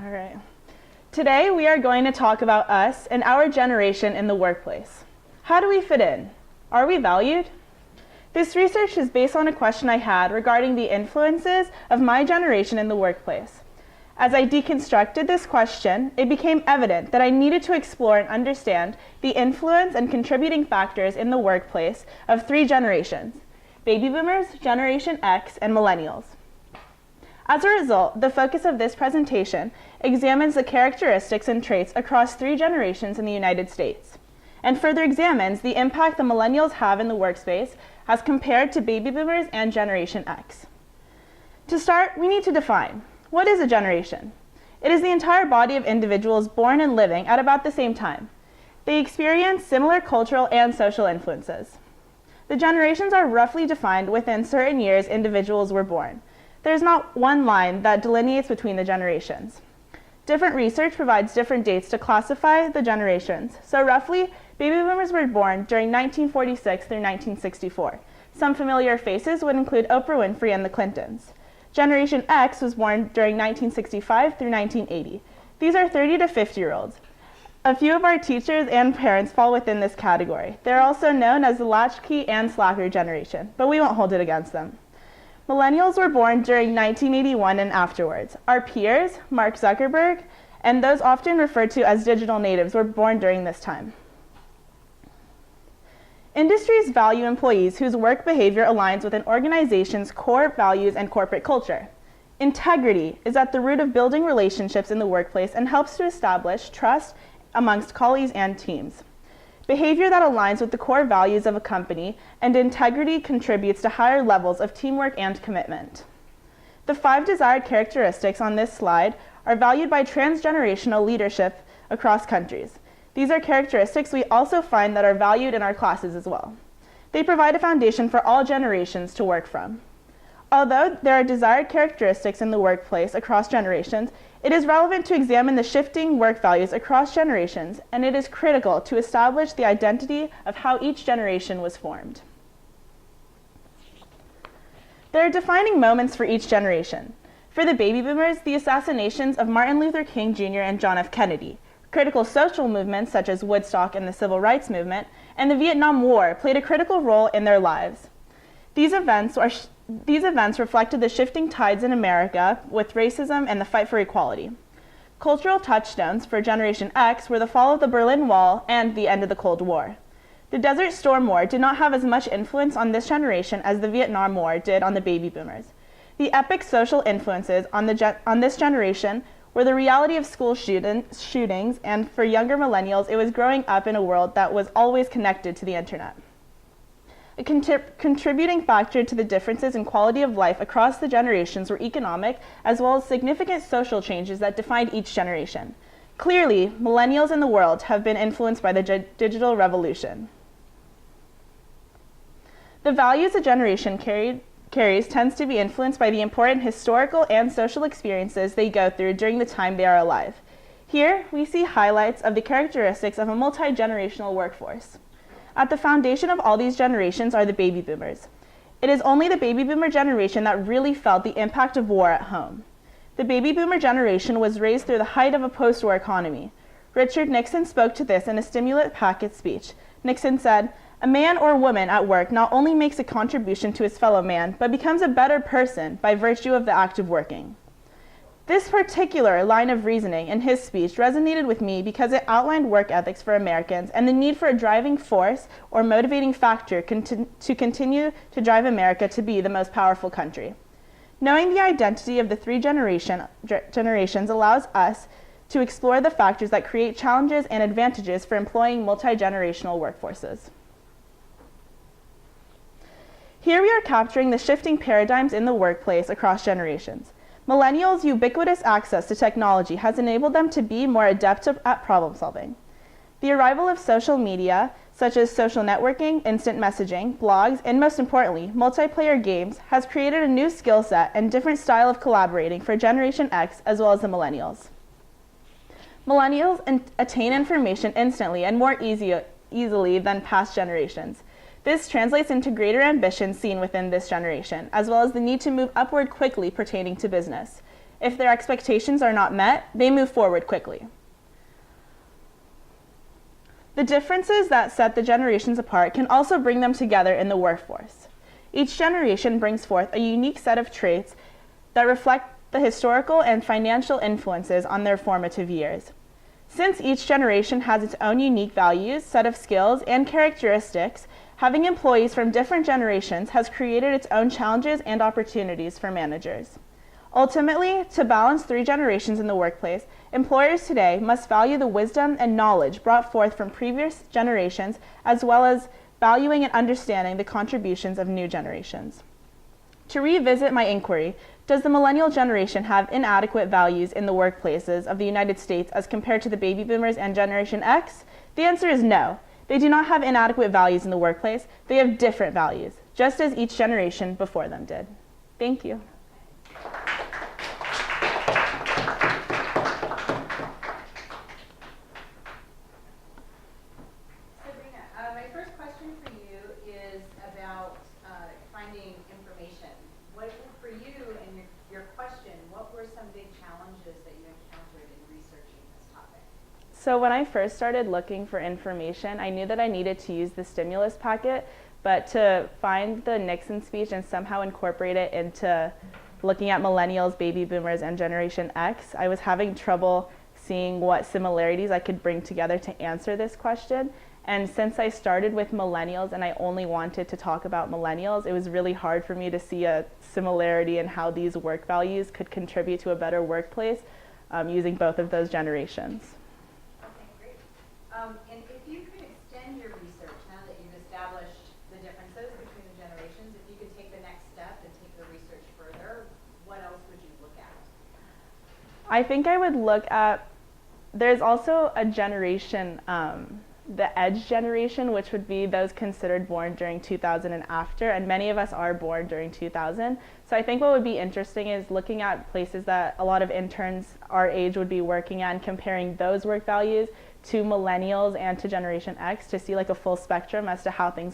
All right. Today we are going to talk about us and our generation in the workplace. How do we fit in? Are we valued? This research is based on a question I had regarding the influences of my generation in the workplace. As I deconstructed this question, it became evident that I needed to explore and understand the influence and contributing factors in the workplace of three generations: baby boomers, Generation X, and millennials. As a result, the focus of this presentation examines the characteristics and traits across three generations in the United States, and further examines the impact the millennials have in the workspace as compared to baby boomers and Generation X. To start, we need to define, what is a generation? It is the entire body of individuals born and living at about the same time. They experience similar cultural and social influences. The generations are roughly defined within certain years individuals were born. There's not one line that delineates between the generations. Different research provides different dates to classify the generations. So roughly, baby boomers were born during 1946 through 1964. Some familiar faces would include Oprah Winfrey and the Clintons. Generation X was born during 1965 through 1980. These are 30 to 50-year-olds. A few of our teachers and parents fall within this category. They're also known as the latchkey and slacker generation, but we won't hold it against them. Millennials were born during 1981 and afterwards. Our peers, Mark Zuckerberg, and those often referred to as digital natives, were born during this time. Industries value employees whose work behavior aligns with an organization's core values and corporate culture. Integrity is at the root of building relationships in the workplace and helps to establish trust amongst colleagues and teams. Behavior that aligns with the core values of a company and integrity contributes to higher levels of teamwork and commitment. The 5 desired characteristics on this slide are valued by transgenerational leadership across countries. These are characteristics we also find that are valued in our classes as well. They provide a foundation for all generations to work from. Although there are desired characteristics in the workplace across generations, it is relevant to examine the shifting work values across generations, and it is critical to establish the identity of how each generation was formed. There are defining moments for each generation. For the baby boomers, the assassinations of Martin Luther King Jr. and John F. Kennedy, critical social movements such as Woodstock and the Civil Rights Movement, and the Vietnam War played a critical role in their lives. These events reflected the shifting tides in America with racism and the fight for equality. Cultural touchstones for Generation X were the fall of the Berlin Wall and the end of the Cold War. The Desert Storm War did not have as much influence on this generation as the Vietnam War did on the baby boomers. The epic social influences on this generation were the reality of school shootings, and for younger millennials, it was growing up in a world that was always connected to the internet. A contributing factor to the differences in quality of life across the generations were economic, as well as significant social changes that defined each generation. Clearly, millennials in the world have been influenced by the digital revolution. The values a generation carries tends to be influenced by the important historical and social experiences they go through during the time they are alive. Here, we see highlights of the characteristics of a multi-generational workforce. At the foundation of all these generations are the baby boomers. It is only the baby boomer generation that really felt the impact of war at home. The baby boomer generation was raised through the height of a post-war economy. Richard Nixon spoke to this in a stimulus package speech. Nixon said, "A man or woman at work not only makes a contribution to his fellow man, but becomes a better person by virtue of the act of working." This particular line of reasoning in his speech resonated with me because it outlined work ethics for Americans and the need for a driving force or motivating factor to continue to drive America to be the most powerful country. Knowing the identity of the three generations allows us to explore the factors that create challenges and advantages for employing multi-generational workforces. Here we are capturing the shifting paradigms in the workplace across generations. Millennials' ubiquitous access to technology has enabled them to be more adept at problem solving. The arrival of social media, such as social networking, instant messaging, blogs, and most importantly, multiplayer games, has created a new skill set and different style of collaborating for Generation X as well as the millennials. Millennials attain information instantly and more easily than past generations. This translates into greater ambition seen within this generation, as well as the need to move upward quickly pertaining to business. If their expectations are not met, they move forward quickly. The differences that set the generations apart can also bring them together in the workforce. Each generation brings forth a unique set of traits that reflect the historical and financial influences on their formative years. Since each generation has its own unique values, set of skills, and characteristics, having employees from different generations has created its own challenges and opportunities for managers. Ultimately, to balance 3 generations in the workplace, employers today must value the wisdom and knowledge brought forth from previous generations, as well as valuing and understanding the contributions of new generations. To revisit my inquiry, does the millennial generation have inadequate values in the workplaces of the United States as compared to the baby boomers and Generation X? The answer is no. They do not have inadequate values in the workplace. They have different values, just as each generation before them did. Thank you. Sabrina, my first question for you is about finding information. What, for you and your question, what were some big challenges that you encountered in researching this topic? So when I first started looking for information, I knew that I needed to use the stimulus packet, but to find the Nixon speech and somehow incorporate it into looking at millennials, baby boomers, and Generation X, I was having trouble seeing what similarities I could bring together to answer this question. And since I started with millennials and I only wanted to talk about millennials, it was really hard for me to see a similarity in how these work values could contribute to a better workplace using both of those generations. Okay, great. And if you could extend your research, now that you've established the differences between the generations, if you could take the next step and take the research further, what else would you look at? I think I would look at, there's also a generation, the edge generation, which would be those considered born during 2000 and after, and many of us are born during 2000. So I think what would be interesting is looking at places that a lot of interns our age would be working at and comparing those work values to millennials and to Generation X to see like a full spectrum as to how things